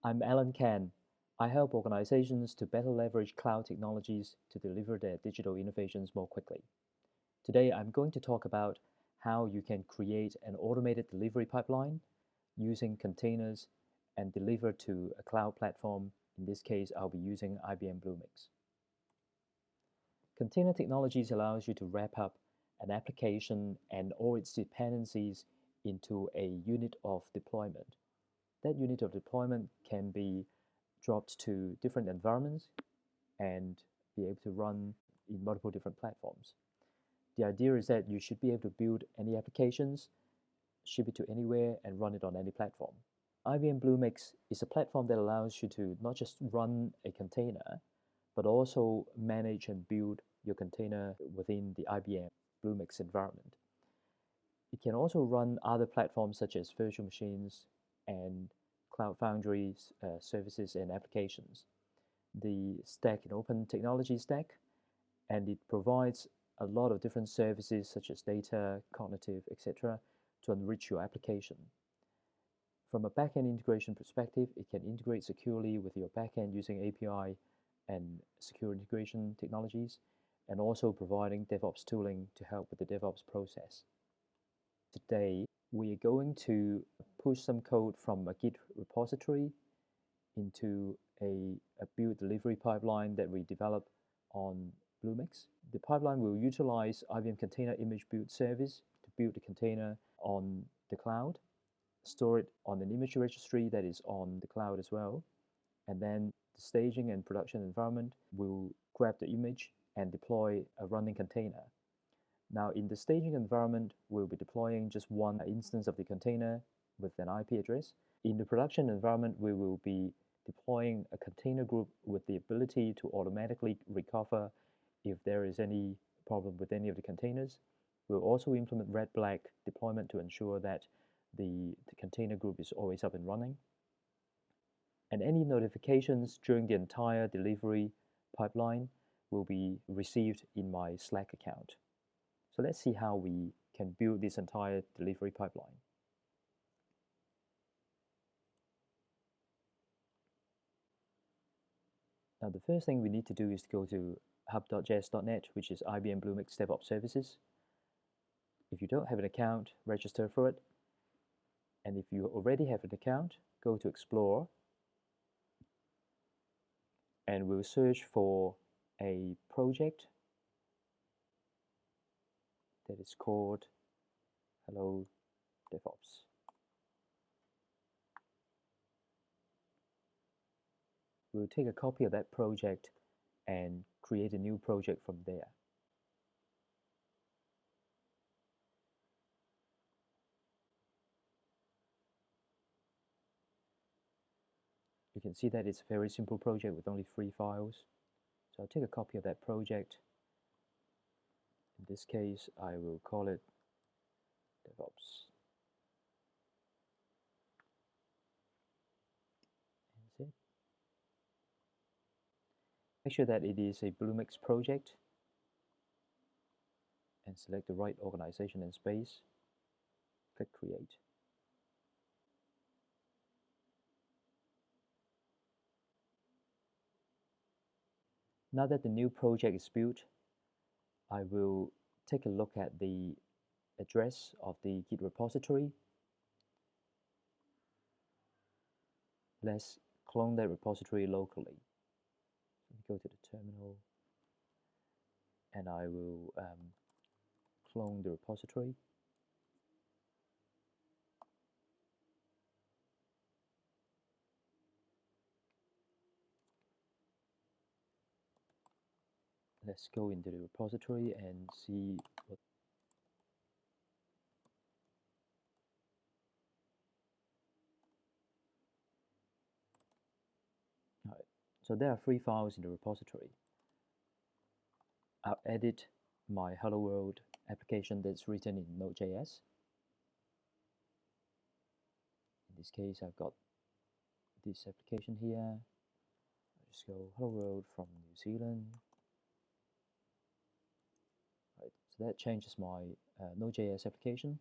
I'm Alan Can. I help organizations to better leverage cloud technologies to deliver their digital innovations more quickly. Today, I'm going to talk about how you can create an automated delivery pipeline using containers and deliver to a cloud platform. In this case, I'll be using IBM Bluemix. Container technologies allows you to wrap up an application and all its dependencies into a unit of deployment. That unit of deployment can be dropped to different environments and be able to run in multiple different platforms. The idea is that you should be able to build any applications, ship it to anywhere, and run it on any platform. IBM Bluemix is a platform that allows you to not just run a container, but also manage and build your container within the IBM Bluemix environment. It can also run other platforms such as virtual machines and Cloud Foundry services and applications. The stack is an open technology stack, and it provides a lot of different services such as data, cognitive, etc. to enrich your application. From a backend integration perspective, it can integrate securely with your backend using API and secure integration technologies, and also providing DevOps tooling to help with the DevOps process. Today, we are going to push some code from a Git repository into a build delivery pipeline that we develop on Bluemix. The pipeline will utilize IBM Container Image Build service to build the container on the cloud, store it on an image registry that is on the cloud as well, and then the staging and production environment will grab the image and deploy a running container. Now, in the staging environment, we'll be deploying just one instance of the container with an IP address. In the production environment, we will be deploying a container group with the ability to automatically recover if there is any problem with any of the containers. We'll also implement red-black deployment to ensure that the container group is always up and running. And any notifications during the entire delivery pipeline will be received in my Slack account. So let's see how we can build this entire delivery pipeline. Now, the first thing we need to do is to go to hub.js.net, which is IBM Bluemix DevOps Services. If you don't have an account, register for it. And if you already have an account, go to Explore. And we'll search for a project that is called Hello DevOps. We'll take a copy of that project and create a new project from there. You can see that it's a very simple project with only 3 files. So I'll take a copy of that project. In this case, I will call it DevOps. That's it. Make sure that it is a Bluemix project and select the right organization and space. Click Create. Now that the new project is built, I will take a look at the address of the Git repository. Let's clone that repository locally. Go to the terminal, and I will clone the repository. Let's go into the repository and see what. All right. So there are 3 files in the repository. I'll edit my Hello World application that's written in Node.js. In this case, I've got this application here. I'll just go Hello World from New Zealand. Right, so that changes my Node.js application.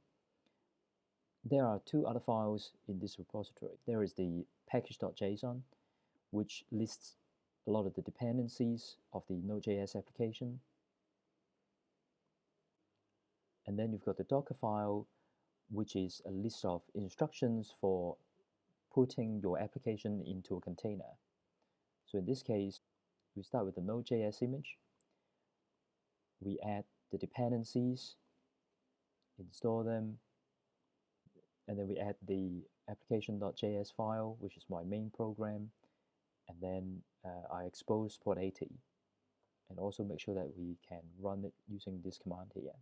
There are 2 other files in this repository. There is the package.json, which lists a lot of the dependencies of the Node.js application. And then you've got the Docker file, which is a list of instructions for putting your application into a container. So in this case, we start with the Node.js image. We add the dependencies, install them, and then we add the application.js file, which is my main program, and then I expose port 80, and also make sure that we can run it using this command here.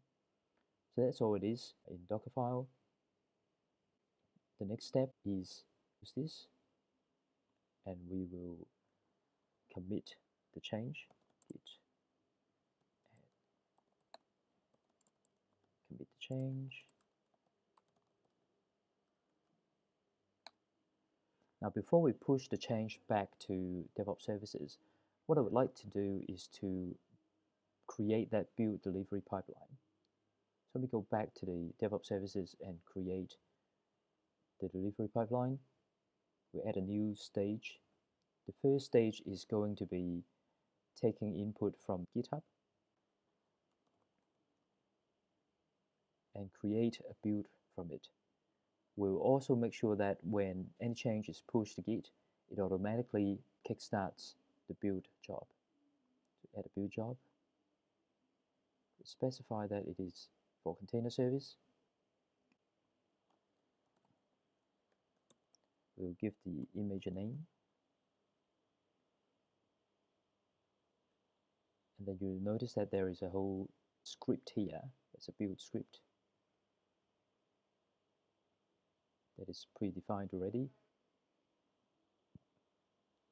So that's all it is in Dockerfile. The next step is use this, and we will commit the change. Git commit the change. Now, before we push the change back to DevOps Services, what I would like to do is to create that build delivery pipeline. So let me go back to the DevOps Services and create the delivery pipeline. We add a new stage. The first stage is going to be taking input from GitHub and create a build from it. We'll also make sure that when any change is pushed to Git, it automatically kickstarts the build job. So add a build job. Specify that it is for container service. We'll give the image a name. And then you'll notice that there is a whole script here. It's a build script that is predefined already.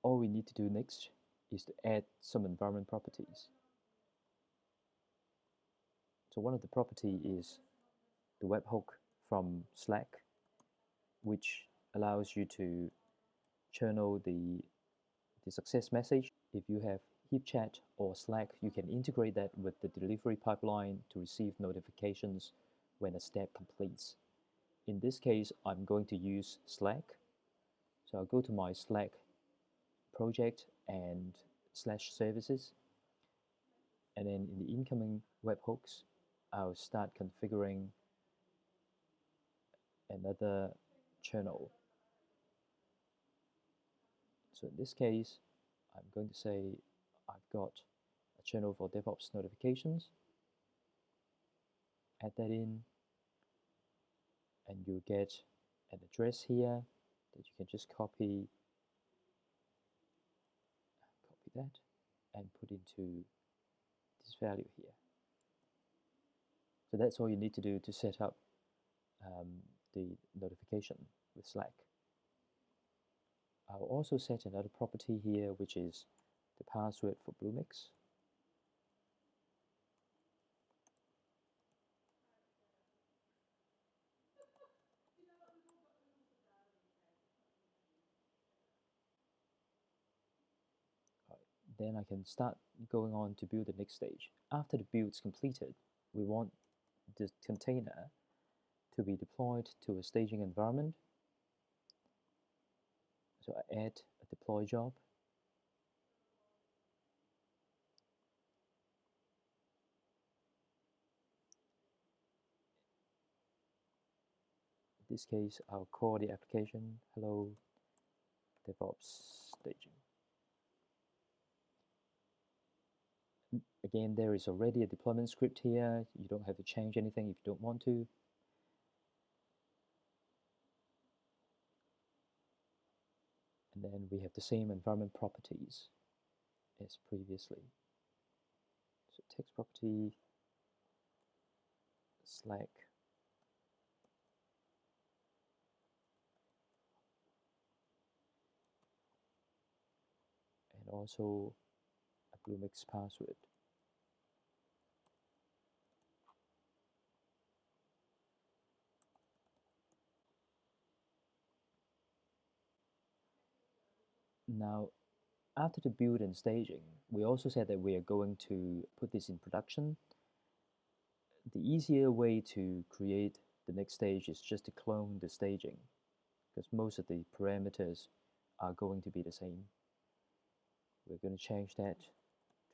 All we need to do next is to add some environment properties. So one of the property is the webhook from Slack, which allows you to channel the success message. If you have HipChat or Slack, you can integrate that with the delivery pipeline to receive notifications when a step completes. In this case, I'm going to use Slack. So I'll go to my Slack project and /services. And then in the incoming webhooks, I'll start configuring another channel. So in this case, I'm going to say I've got a channel for DevOps notifications. Add that in, and you'll get an address here that you can just copy that and put into this value here. So that's all you need to do to set up the notification with Slack. I'll also set another property here, which is the password for Bluemix. Then I can start going on to build the next stage. After the build is completed, we want the container to be deployed to a staging environment. So I add a deploy job. In this case, I'll call the application hello DevOps staging. Again, there is already a deployment script here. You don't have to change anything if you don't want to. And then we have the same environment properties as previously. So text property, Slack, and also a Bluemix password. Now, after the build and staging, we also said that we are going to put this in production. The easier way to create the next stage is just to clone the staging, because most of the parameters are going to be the same. We're going to change that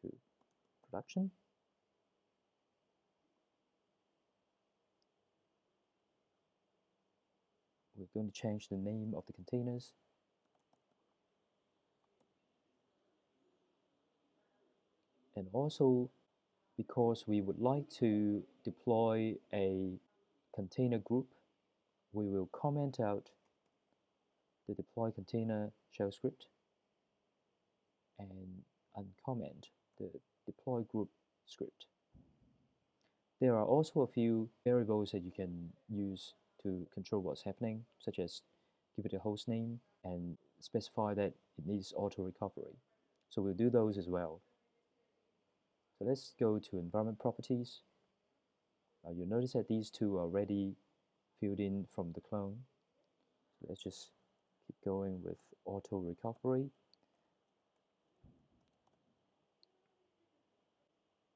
to production. We're going to change the name of the containers. And also, because we would like to deploy a container group, we will comment out the deploy container shell script and uncomment the deploy group script. There are also a few variables that you can use to control what's happening, such as give it a host name and specify that it needs auto recovery. So we'll do those as well. So let's go to environment properties. You'll notice that these two are already filled in from the clone. So let's just keep going with auto recovery.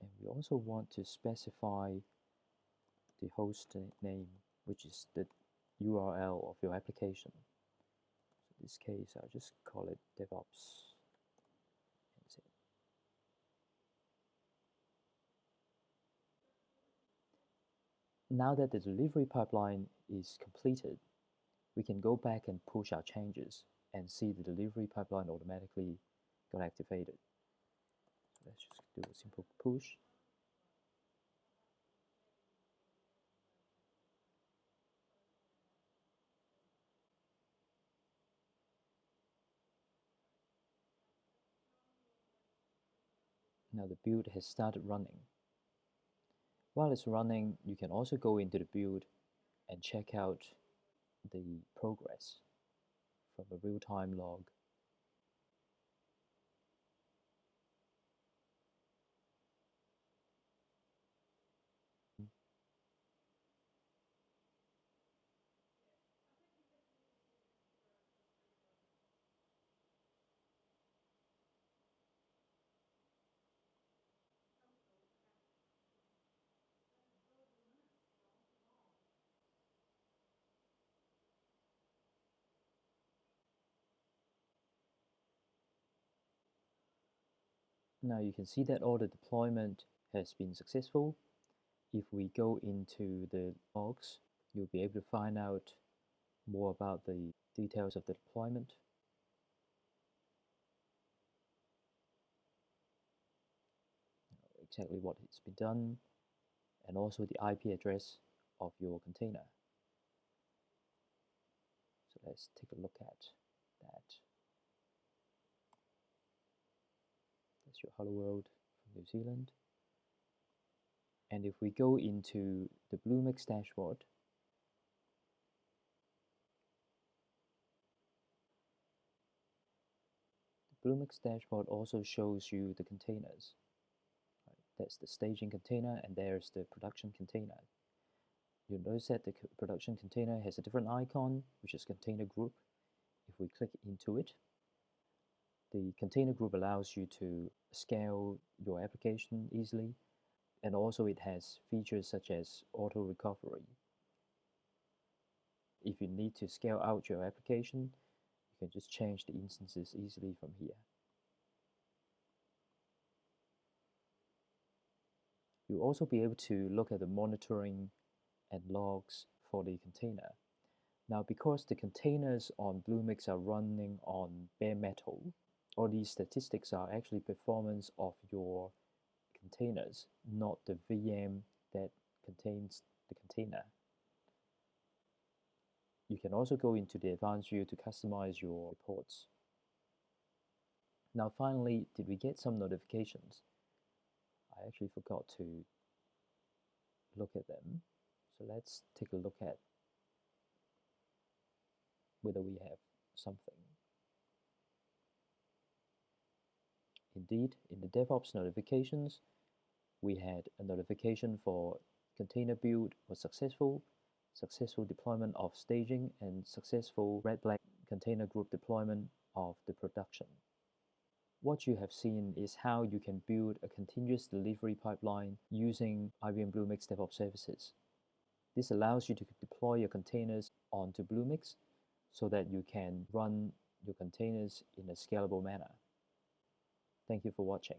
And we also want to specify the host name, which is the URL of your application. So in this case, I'll just call it DevOps. Now that the delivery pipeline is completed, we can go back and push our changes and see the delivery pipeline automatically got activated. So let's just do a simple push. Now the build has started running. While it's running, you can also go into the build and check out the progress from a real-time log. Now you can see that all the deployment has been successful. If we go into the logs, you'll be able to find out more about the details of the deployment. Exactly what has been done, and also the IP address of your container. So let's take a look at that. That's your Hello World from New Zealand. And if we go into the Bluemix Dashboard, the Bluemix Dashboard also shows you the containers. That's the staging container, and there's the production container. You'll notice that the production container has a different icon, which is container group. If we click into it, the container group allows you to scale your application easily, and also it has features such as auto recovery. If you need to scale out your application, you can just change the instances easily from here. You'll also be able to look at the monitoring and logs for the container. Now, because the containers on Bluemix are running on bare metal, all these statistics are actually performance of your containers, not the VM that contains the container. You can also go into the advanced view to customize your reports. Now, finally, did we get some notifications? I actually forgot to look at them. So let's take a look at whether we have something. Indeed, in the DevOps notifications, we had a notification for container build was successful, successful deployment of staging, and successful red-black container group deployment of the production. What you have seen is how you can build a continuous delivery pipeline using IBM Bluemix DevOps Services. This allows you to deploy your containers onto Bluemix so that you can run your containers in a scalable manner. Thank you for watching.